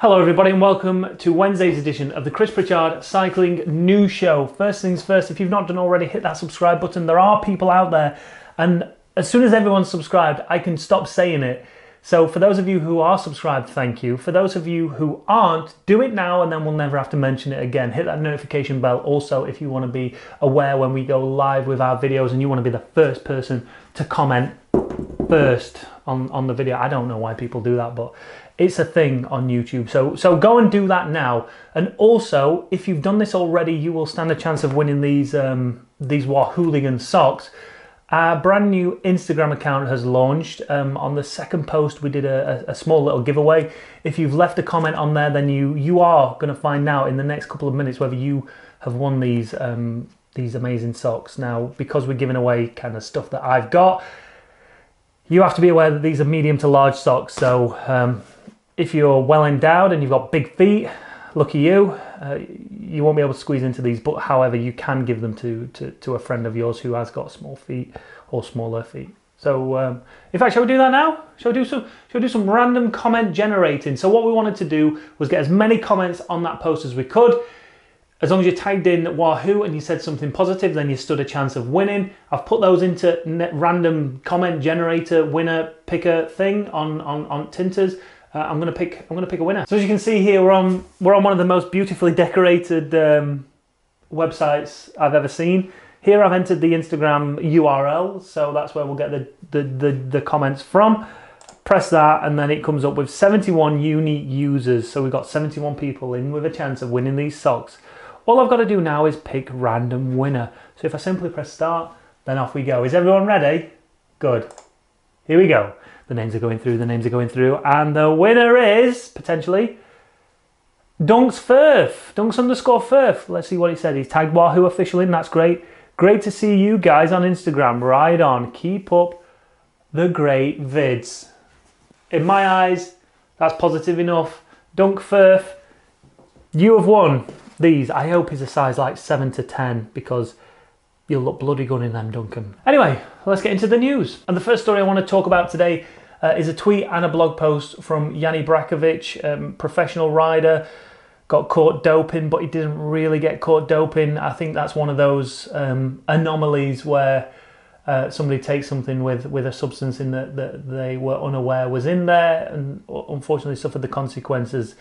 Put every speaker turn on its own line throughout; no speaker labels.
Hello everybody and welcome to Wednesday's edition of the Chris Pritchard Cycling News Show. First things first, if you've not done already, hit that subscribe button. There are people out there, and as soon as everyone's subscribed, I can stop saying it. So for those of you who are subscribed, thank you. For those of you who aren't, do it now and then we'll never have to mention it again. Hit that notification bell also if you want to be aware when we go live with our videos and you want to be the first person to comment first on the video. I don't know why people do that, but it's a thing on YouTube. So go and do that now. And also, if you've done this already, you will stand a chance of winning these Wahhooligan socks. Our brand new Instagram account has launched. On the second post, we did a small little giveaway. If you've left a comment on there, then you are going to find out in the next couple of minutes whether you have won these amazing socks. Now, because we're giving away kind of stuff that I've got, you have to be aware that these are medium to large socks. So if you're well endowed and you've got big feet, lucky you, you won't be able to squeeze into these, but however, you can give them to a friend of yours who has got small feet or smaller feet. So in fact, shall we do that now? Shall we do some random comment generating? So what we wanted to do was get as many comments on that post as we could. As long as you tagged in Wahoo and you said something positive, then you stood a chance of winning. I've put those into random comment generator winner picker thing on Tinters. I'm gonna pick a winner. So as you can see here, we're on one of the most beautifully decorated websites I've ever seen. Here I've entered the Instagram URL, so that's where we'll get the comments from. Press that, and then it comes up with 71 unique users. So we've got 71 people in with a chance of winning these socks. All I've got to do now is pick random winner. So if I simply press start, then off we go. Is everyone ready? Good. Here we go. The names are going through, and the winner is, potentially, Dunks _Firth. Let's see what he said. He's tagged Wahoo Official in, that's great. Great to see you guys on Instagram. Right on. Keep up the great vids. In my eyes, that's positive enough. Dunk Firth, you have won these. I hope he's a size like 7 to 10 because you'll look bloody good in them, Duncan. Anyway, let's get into the news. And the first story I want to talk about today is a tweet and a blog post from Yanni Brakovic, professional rider, got caught doping, but he didn't really get caught doping. I think that's one of those anomalies where somebody takes something with a substance in that they were unaware was in there and unfortunately suffered the consequences.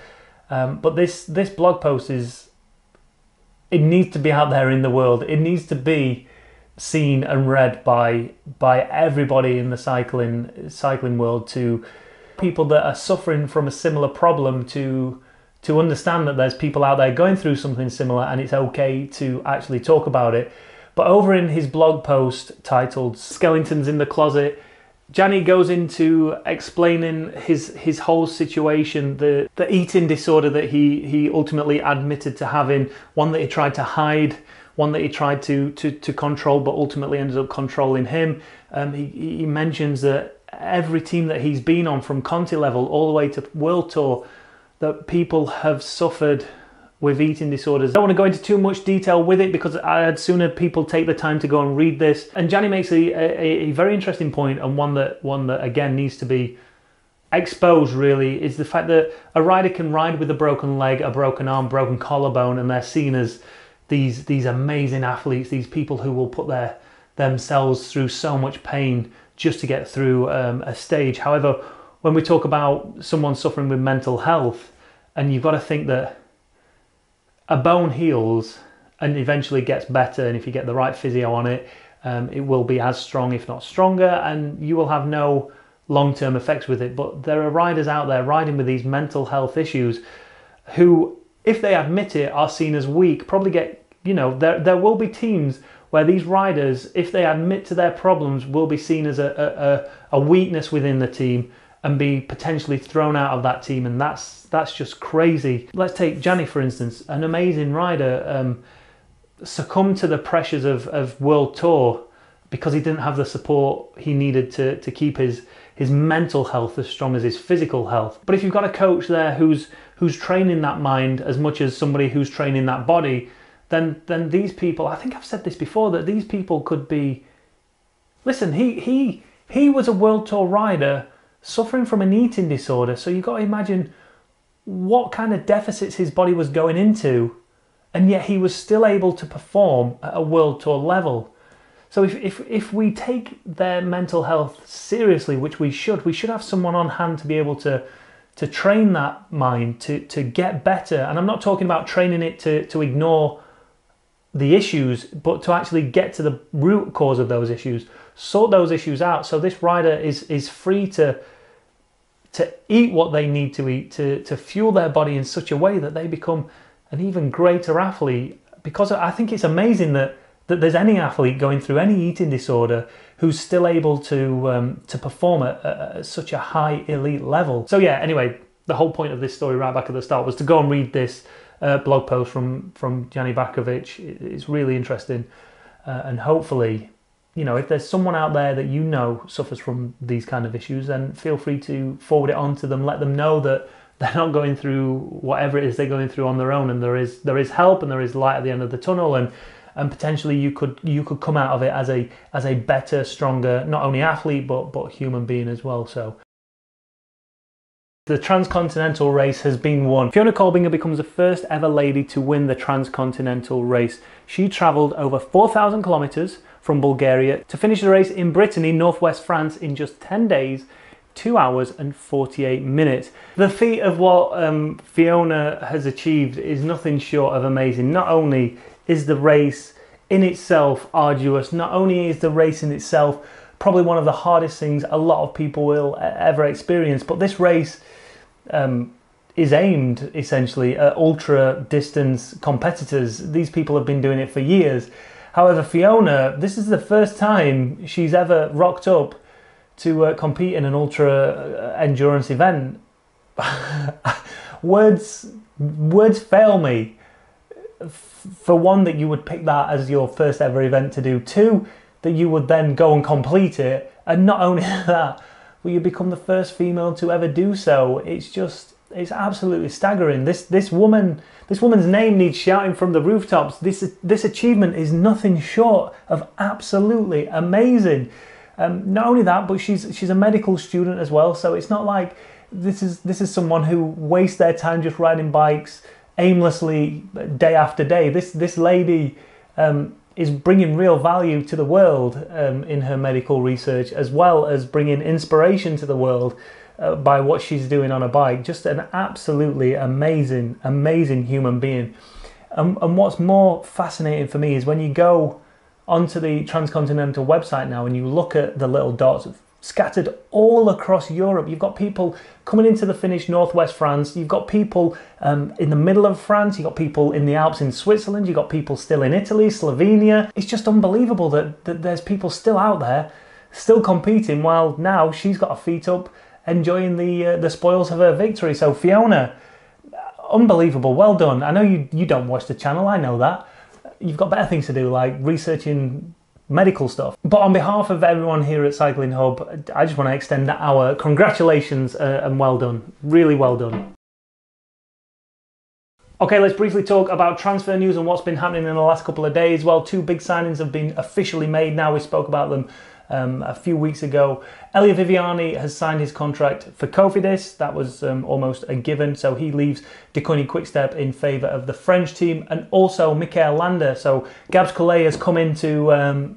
But this blog post it needs to be out there in the world. It needs to be seen and read by everybody in the cycling world, to people that are suffering from a similar problem, to understand that there's people out there going through something similar and it's okay to actually talk about it. But over in his blog post titled Skeletons in the Closet, Gianni goes into explaining his whole situation, the eating disorder that he ultimately admitted to having, one that he tried to hide, one that he tried to control but ultimately ended up controlling him. He mentions that every team that he's been on, from Conti level all the way to World Tour, that people have suffered with eating disorders. I don't want to go into too much detail with it because I'd sooner people take the time to go and read this. And Gianni makes a very interesting point, and one that again needs to be exposed really, is the fact that a rider can ride with a broken leg, a broken arm, broken collarbone, and they're seen as these amazing athletes, these people who will put themselves through so much pain just to get through a stage. However, when we talk about someone suffering with mental health, and you've got to think that a bone heals and eventually gets better, and if you get the right physio on it, it will be as strong, if not stronger, and you will have no long-term effects with it. But there are riders out there riding with these mental health issues who, if they admit it, are seen as weak. Probably get, there will be teams where these riders, if they admit to their problems, will be seen as a weakness within the team and be potentially thrown out of that team, and that's just crazy. Let's take Gianni for instance, an amazing rider, succumbed to the pressures of World Tour because he didn't have the support he needed to keep his mental health as strong as his physical health. But if you've got a coach there who's training that mind as much as somebody who's training that body, then these people, I think I've said this before, that these people could be, listen, he was a World Tour rider suffering from an eating disorder. So you've got to imagine what kind of deficits his body was going into, and yet he was still able to perform at a world tour level. So if we take their mental health seriously, which we should have someone on hand to be able to train that mind to get better. And I'm not talking about training it to ignore the issues, but to actually get to the root cause of those issues, sort those issues out. So this rider is free to eat what they need to eat, to fuel their body in such a way that they become an even greater athlete. Because I think it's amazing that there's any athlete going through any eating disorder who's still able to perform at such a high elite level. So yeah, anyway, the whole point of this story right back at the start was to go and read this blog post from Jani Bakovic. It's really interesting, and hopefully, you know, if there's someone out there that you know suffers from these kind of issues, then feel free to forward it on to them. Let them know that they're not going through whatever it is they're going through on their own, and there is help and there is light at the end of the tunnel, and potentially you could come out of it as a better, stronger, not only athlete but human being as well. So the Transcontinental race has been won. Fiona Kolbinger becomes the first ever lady to win the Transcontinental race. She travelled over 4,000 kilometres from Bulgaria to finish the race in Brittany, northwest France, in just 10 days, 2 hours and 48 minutes. The feat of what Fiona has achieved is nothing short of amazing. Not only is the race in itself arduous, not only is the race in itself probably one of the hardest things a lot of people will ever experience, but this race is aimed essentially at ultra distance competitors. These people have been doing it for years. However, Fiona, this is the first time she's ever rocked up to compete in an ultra endurance event. words fail me. For one, that you would pick that as your first ever event to do. Two, that you would then go and complete it. And not only that, but you become the first female to ever do so. It's absolutely staggering. This woman's name needs shouting from the rooftops. This achievement is nothing short of absolutely amazing. Not only that, but she's a medical student as well. So it's not like this is someone who wastes their time just riding bikes aimlessly day after day. This lady is bringing real value to the world in her medical research, as well as bringing inspiration to the world by what she's doing on a bike. Just an absolutely amazing human being. And what's more fascinating for me is when you go onto the Transcontinental website now and you look at the little dots scattered all across Europe. You've got people coming into the finish northwest France. You've got people in the middle of France. You've got people in the Alps in Switzerland. You've got people still in Italy, Slovenia. It's just unbelievable that there's people still out there, still competing, while now she's got her feet up, enjoying the spoils of her victory. So Fiona, unbelievable, well done. I know you don't watch the channel, I know that. You've got better things to do, like researching medical stuff. But on behalf of everyone here at Cycling Hub, I just want to extend our congratulations and well done. Really well done. Okay, let's briefly talk about transfer news and what's been happening in the last couple of days. Well, two big signings have been officially made now. We spoke about them a few weeks ago. Elia Viviani has signed his contract for Cofidis. That was almost a given. So he leaves Deceuninck Quickstep in favour of the French team, and also Mikel Landa. So Gabs Collet has come into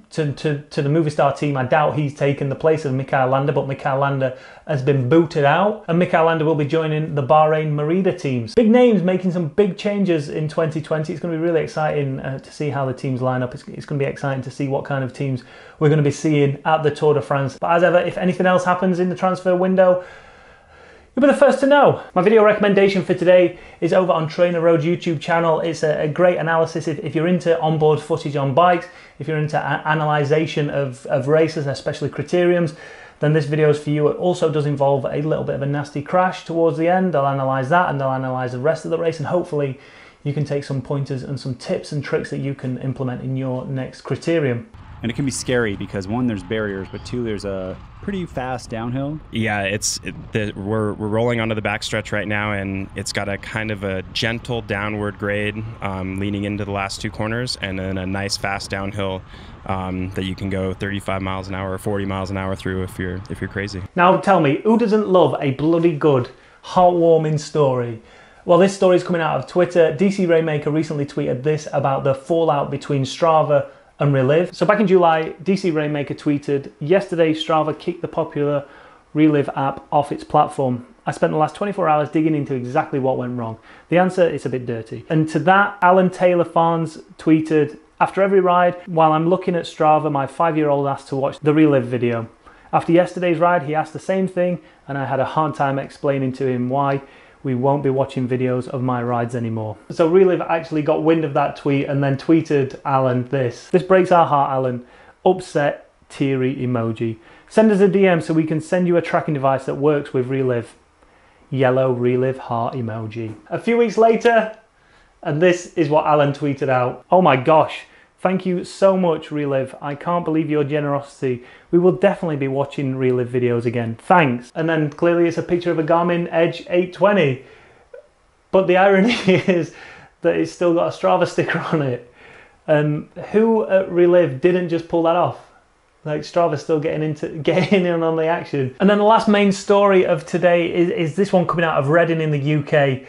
to the Movistar team. I doubt he's taken the place of Mikel Landa, but Mikel Landa has been booted out, and Mikel Landa will be joining the Bahrain Merida teams. Big names making some big changes in 2020. It's going to be really exciting to see how the teams line up. It's going to be exciting to see what kind of teams we're going to be seeing at the Tour de France. But as ever, if anything else happens in the transfer window, you'll be the first to know. My video recommendation for today is over on Trainer Road's YouTube channel. It's a great analysis if you're into onboard footage on bikes, if you're into analysation of races, especially criteriums, then this video is for you. It also does involve a little bit of a nasty crash towards the end. I'll analyse that, and I'll analyse the rest of the race, and hopefully you can take some pointers and some tips and tricks that you can implement in your next criterium.
And it can be scary because one, there's barriers, but two, there's a pretty fast downhill.
Yeah, we're rolling onto the backstretch right now, and it's got a kind of a gentle downward grade leaning into the last two corners, and then a nice fast downhill that you can go 35 miles an hour or 40 miles an hour through if you're crazy.
Now tell me, who doesn't love a bloody good, heartwarming story Well, this story is coming out of Twitter. DC Rainmaker recently tweeted this about the fallout between Strava and Relive. So back in July, DC Rainmaker tweeted, "Yesterday, Strava kicked the popular Relive app off its platform. I spent the last 24 hours digging into exactly what went wrong. The answer is a bit dirty." And to that, Alan Taylor Farnes tweeted, "After every ride, while I'm looking at Strava, my 5-year-old asked to watch the Relive video. After yesterday's ride, he asked the same thing, and I had a hard time explaining to him why we won't be watching videos of my rides anymore." So Relive actually got wind of that tweet and then tweeted Alan this. "This breaks our heart, Alan. Upset, teary emoji. Send us a DM so we can send you a tracking device that works with Relive. Yellow Relive heart emoji." A few weeks later, and this is what Alan tweeted out. "Oh my gosh. Thank you so much, Relive. I can't believe your generosity. We will definitely be watching Relive videos again. Thanks." And then clearly it's a picture of a Garmin Edge 820. But the irony is that it's still got a Strava sticker on it. Who at Relive didn't just pull that off? Like, Strava's still getting in on the action. And then the last main story of today is this one coming out of Reading in the UK.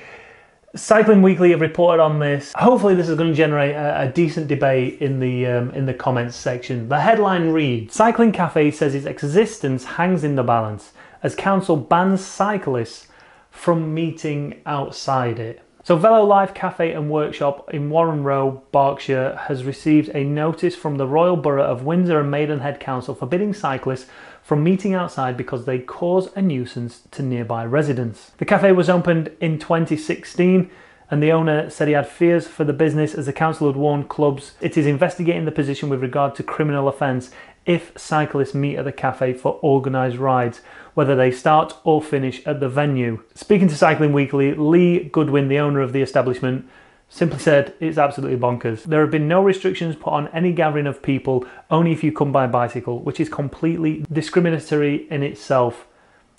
Cycling Weekly have reported on this. Hopefully this is going to generate a decent debate in the comments section. The headline reads, "Cycling Cafe says its existence hangs in the balance as council bans cyclists from meeting outside it." So Velo Life Cafe and Workshop in Warren Row, Berkshire has received a notice from the Royal Borough of Windsor and Maidenhead Council forbidding cyclists from meeting outside because they cause a nuisance to nearby residents. The cafe was opened in 2016 and the owner said he had fears for the business as the council had warned clubs it is investigating the position with regard to criminal offence if cyclists meet at the cafe for organised rides, whether they start or finish at the venue. Speaking to Cycling Weekly, Lee Goodwin, the owner of the establishment, simply said it's absolutely bonkers. There have been no restrictions put on any gathering of people, only if you come by bicycle, which is completely discriminatory in itself.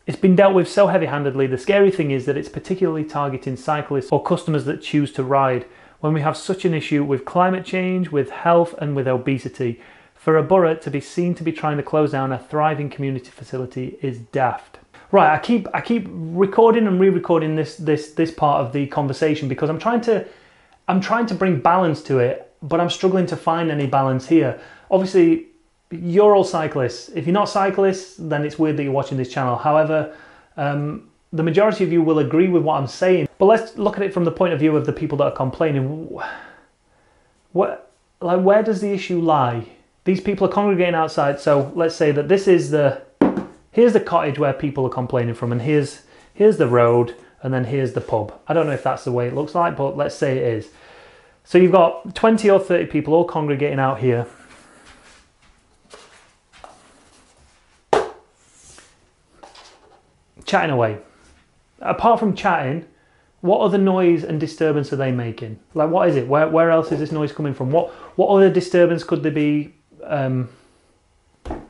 It's been dealt with so heavy-handedly. The scary thing is that it's particularly targeting cyclists or customers that choose to ride when we have such an issue with climate change, with health and with obesity. For a borough to be seen to be trying to close down a thriving community facility is daft. Right, I keep recording and re-recording this part of the conversation because I'm trying to bring balance to it, but I'm struggling to find any balance here. Obviously, you're all cyclists. If you're not cyclists, then it's weird that you're watching this channel. However, the majority of you will agree with what I'm saying. But let's look at it from the point of view of the people that are complaining. Where does the issue lie? These people are congregating outside, so let's say that here's the cottage where people are complaining from, and here's the road, and then here's the pub. I don't know if that's the way it looks like, but let's say it is. So you've got 20 or 30 people all congregating out here. Chatting away. Apart from chatting, what other noise and disturbance are they making? Like, what is it? Where else is this noise coming from? What other disturbance could they be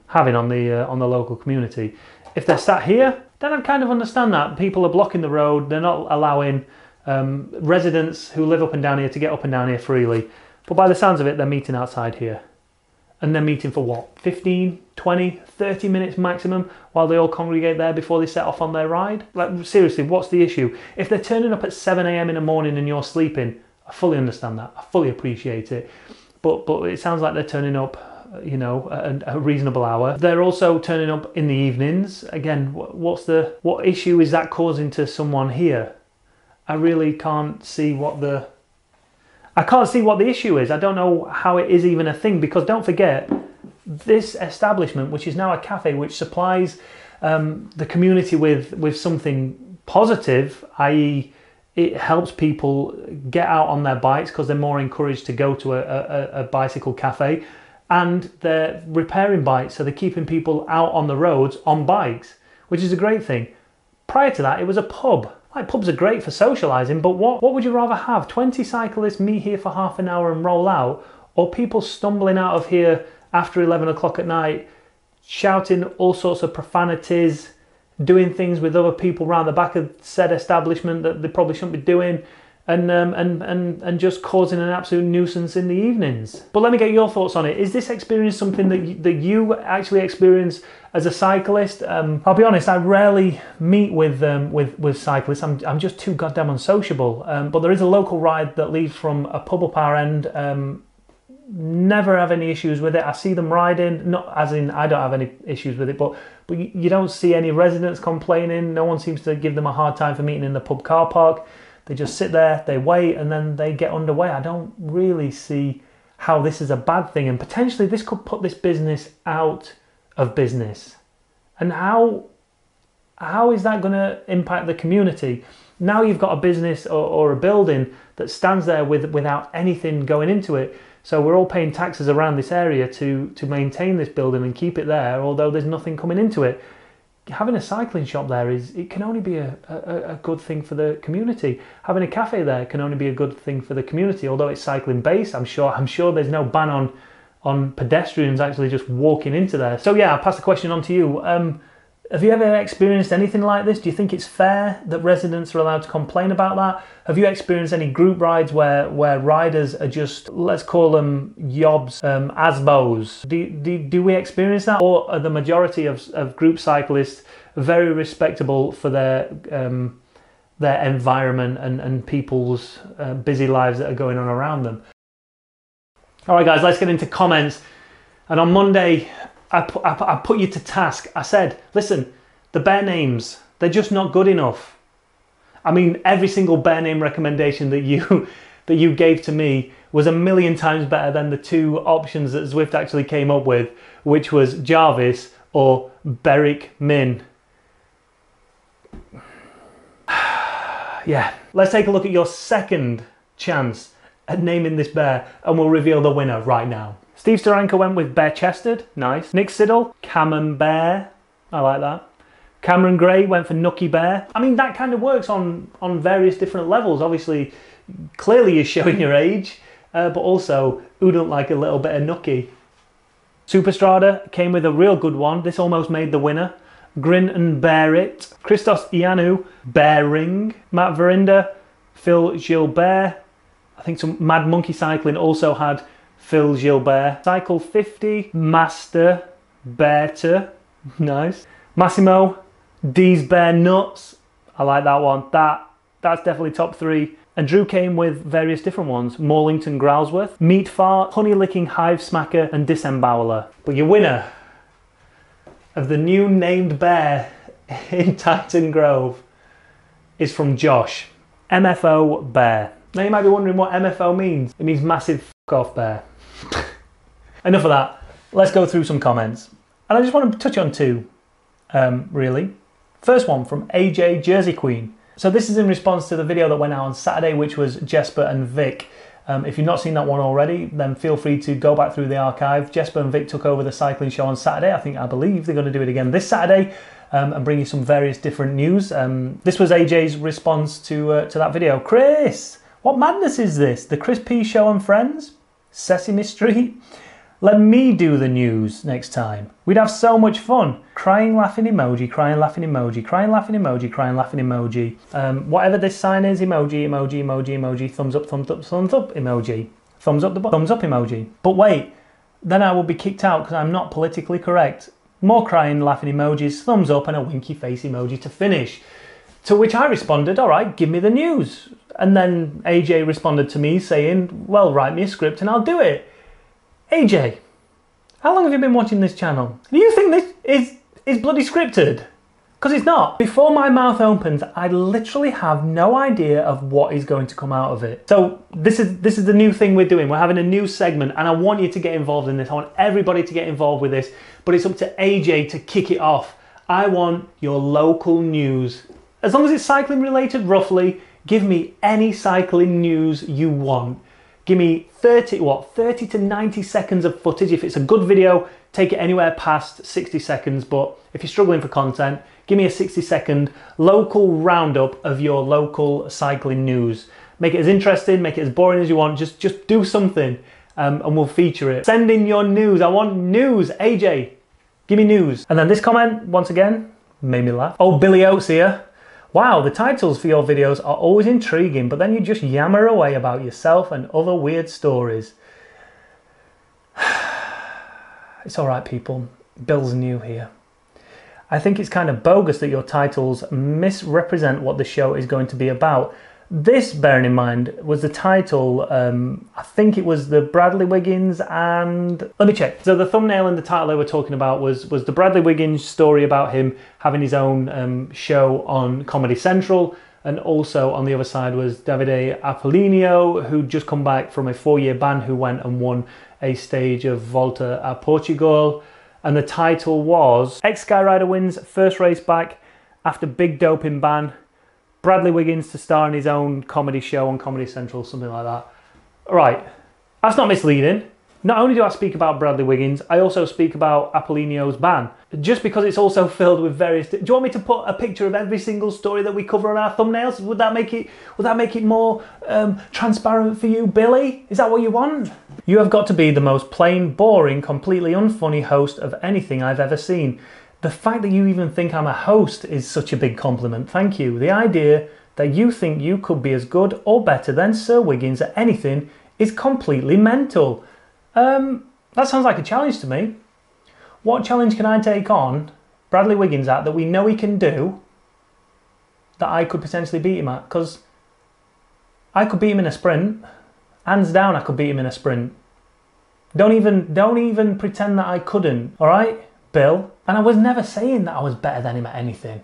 having on the local community? If they're sat here, then I kind of understand that. People are blocking the road. They're not allowing residents who live up and down here to get up and down here freely. But by the sounds of it, they're meeting outside here. And they're meeting for what? 15, 20, 30 minutes maximum while they all congregate there before they set off on their ride? Like, seriously, what's the issue? If they're turning up at 7 AM in the morning and you're sleeping, I fully understand that. I fully appreciate it. But it sounds like they're turning up, you know, at a reasonable hour. They're also turning up in the evenings. Again, what issue is that causing to someone here? I really can't see what the issue is. I don't know how it is even a thing, because don't forget, this establishment, which is now a cafe, which supplies the community with something positive, i.e. it helps people get out on their bikes because they're more encouraged to go to a bicycle cafe, and they're repairing bikes, so they're keeping people out on the roads on bikes, which is a great thing. Prior to that, it was a pub. Like, pubs are great for socialising, but what would you rather have? 20 cyclists meet here for half an hour and roll out, or people stumbling out of here after 11 o'clock at night, shouting all sorts of profanities, doing things with other people around the back of said establishment that they probably shouldn't be doing, and just causing an absolute nuisance in the evenings. But let me get your thoughts on it. Is this experience something that you actually experience as a cyclist? I'll be honest, I rarely meet with cyclists. I'm just too goddamn unsociable. But there is a local ride that leaves from a pub up our end. Never have any issues with it. I see them riding, not as in I don't have any issues with it, but you don't see any residents complaining. No one seems to give them a hard time for meeting in the pub car park. They just sit there, they wait, and then they get underway. I don't really see how this is a bad thing, and potentially this could put this business out of business. And how is that going to impact the community? Now you've got a business or a building that stands there without anything going into it. So we're all paying taxes around this area to maintain this building and keep it there, although there's nothing coming into it. Having a cycling shop there it can only be a good thing for the community. Having a cafe there can only be a good thing for the community, although it's cycling based. I'm sure there's no ban on pedestrians actually just walking into there. So yeah, I'll pass the question on to you. Have you ever experienced anything like this? Do you think it's fair that residents are allowed to complain about that? Have you experienced any group rides where riders are just, let's call them yobs, asbos? Do we experience that? Or are the majority of group cyclists very respectable for their environment and people's busy lives that are going on around them? All right, guys, let's get into comments. And on Monday, I put you to task. I said, listen, the bear names, they're just not good enough. I mean, every single bear name recommendation that you gave to me was a million times better than the two options that Zwift actually came up with, which was Jarvis or Beric Min. Yeah, let's take a look at your second chance at naming this bear and we'll reveal the winner right now. Steve Staranka went with bare-chested, nice. Nick Siddle, Camembert, I like that. Cameron Gray went for Nookie Bear. I mean, that kind of works on various different levels. Obviously, clearly you're showing your age, but also, who don't like a little bit of Nookie? Superstrada came with a real good one. This almost made the winner. Grin and Bear It. Christos Ianu, Bearing. Matt Verinda, Phil Gilbert. I think some Mad Monkey Cycling also had Phil Gilbert. Cycle 50, Master Berta, nice. Massimo, D's Bear Nuts, I like that one. That's definitely top three. And Drew came with various different ones. Morlington Growlsworth, Meat Fart, Honey Licking Hive Smacker, and Disemboweler. But your winner of the new named bear in Titan Grove is from Josh, MFO Bear. Now you might be wondering what MFO means. It means massive f*** off bear. Enough of that. Let's go through some comments. And I just want to touch on two, really. First one from AJ Jersey Queen. So this is in response to the video that went out on Saturday, which was Jesper and Vic. If you've not seen that one already, then feel free to go back through the archive. Jesper and Vic took over the cycling show on Saturday. I believe they're going to do it again this Saturday and bring you some various different news. This was AJ's response to that video. Chris, what madness is this? The Chris P Show and Friends? Sesame Street? Let me do the news next time. We'd have so much fun. Crying laughing emoji, crying laughing emoji, crying laughing emoji, crying laughing emoji. Whatever this sign is, emoji, emoji, emoji, emoji, thumbs up emoji. Thumbs up emoji. But wait, then I will be kicked out because I'm not politically correct. More crying laughing emojis, thumbs up and a winky face emoji to finish. To which I responded, all right, give me the news. And then AJ responded to me saying, well, write me a script and I'll do it. AJ, how long have you been watching this channel? Do you think this is bloody scripted? Because it's not. Before my mouth opens, I literally have no idea of what is going to come out of it. So this is the new thing we're doing. We're having a new segment and I want you to get involved in this. I want everybody to get involved with this, but it's up to AJ to kick it off. I want your local news. As long as it's cycling related, roughly, give me any cycling news you want. Give me 30 to 90 seconds of footage. If it's a good video, take it anywhere past 60 seconds. But if you're struggling for content, give me a 60-second local roundup of your local cycling news. Make it as interesting, make it as boring as you want. Just do something and we'll feature it. Send in your news. I want news. AJ, give me news. And then this comment, once again, made me laugh. Oh, Billy Oates here. Wow, the titles for your videos are always intriguing, but then you just yammer away about yourself and other weird stories. It's alright, people. Bill's new here. I think it's kind of bogus that your titles misrepresent what the show is going to be about. This, bearing in mind, was the title, I think it was the Bradley Wiggins and... Let me check. So the thumbnail and the title they were talking about was the Bradley Wiggins story about him having his own show on Comedy Central. And also on the other side was Davide Apollinio, who'd just come back from a 4-year ban, who went and won a stage of Volta a Portugal. And the title was Ex-Skyrider wins first race back after big doping ban. Bradley Wiggins to star in his own comedy show on Comedy Central, something like that. Right, that's not misleading. Not only do I speak about Bradley Wiggins, I also speak about Apollinio's ban. Just because it's also filled with various... Do you want me to put a picture of every single story that we cover on our thumbnails? Would that make it more transparent for you, Billy? Is that what you want? You have got to be the most plain, boring, completely unfunny host of anything I've ever seen. The fact that you even think I'm a host is such a big compliment, thank you. The idea that you think you could be as good or better than Sir Wiggins at anything is completely mental. That sounds like a challenge to me. What challenge can I take on Bradley Wiggins at that we know he can do that I could potentially beat him at? Because I could beat him in a sprint. Hands down, I could beat him in a sprint. Don't even pretend that I couldn't, all right, Bill? And I was never saying that I was better than him at anything.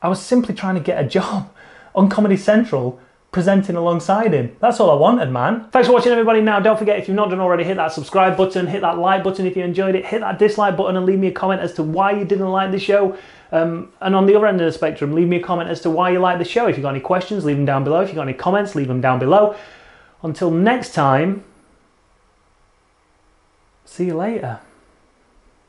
I was simply trying to get a job on Comedy Central presenting alongside him. That's all I wanted, man. Thanks for watching, everybody. Now, don't forget, if you've not done already, hit that subscribe button, hit that like button if you enjoyed it, hit that dislike button and leave me a comment as to why you didn't like the show. And on the other end of the spectrum, leave me a comment as to why you like the show. If you've got any questions, leave them down below. If you've got any comments, leave them down below. Until next time, see you later.